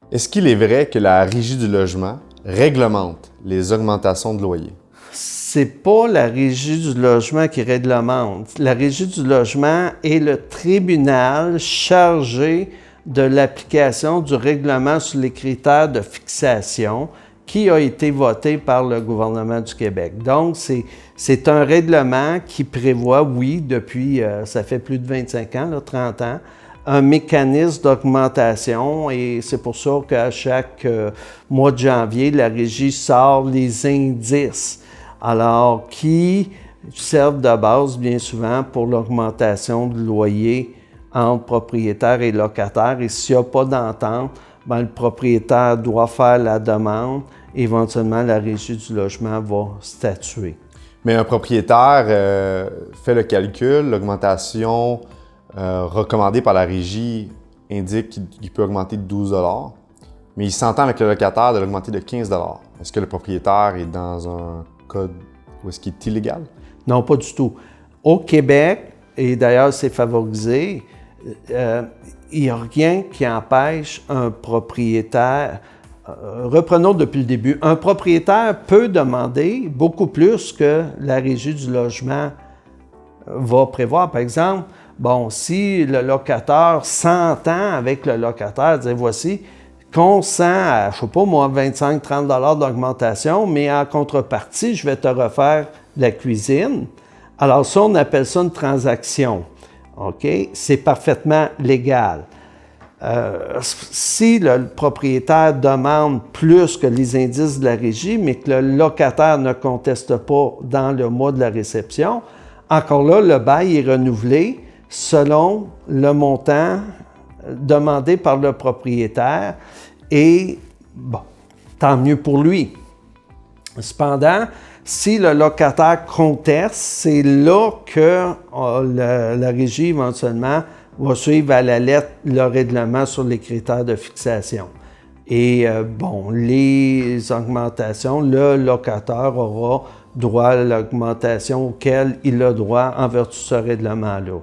Est-ce qu'il est vrai que la Régie du logement réglemente les augmentations de loyer? C'est pas la Régie du logement qui réglemente. La Régie du logement est le tribunal chargé de l'application du règlement sur les critères de fixation qui a été voté par le gouvernement du Québec. Donc, c'est un règlement qui prévoit, oui, depuis, ça fait plus de 25 ans, là, 30 ans, un mécanisme d'augmentation et c'est pour ça qu'à chaque mois de janvier, la Régie sort les indices, alors qui servent de base bien souvent pour l'augmentation du loyer entre propriétaires et locataires. Et s'il n'y a pas d'entente, ben, le propriétaire doit faire la demande. Éventuellement, la Régie du logement va statuer. Mais un propriétaire fait le calcul, l'augmentation recommandée par la Régie indique qu'il peut augmenter de 12 $, mais il s'entend avec le locataire de l'augmenter de 15 $. Est-ce que le propriétaire est dans un code où est-ce qu'il est illégal? Non, pas du tout. Au Québec, et d'ailleurs c'est favorisé, il n'y a rien qui empêche un propriétaire, reprenons depuis le début, un propriétaire peut demander beaucoup plus que la Régie du logement va prévoir. Par exemple, bon, si le locataire s'entend avec le locataire, dire voici, consent à, je ne sais pas moi, 25-30 $ d'augmentation, mais en contrepartie, je vais te refaire la cuisine. Alors ça, on appelle ça une transaction. OK? C'est parfaitement légal. Si le propriétaire demande plus que les indices de la Régie, mais que le locataire ne conteste pas dans le mois de la réception, encore là, le bail est renouvelé selon le montant demandé par le propriétaire et, bon, tant mieux pour lui. Cependant, si le locataire conteste, c'est là que la Régie éventuellement va suivre à la lettre le règlement sur les critères de fixation. Et bon, les augmentations, le locataire aura droit à l'augmentation auquel il a droit en vertu de ce règlement-là.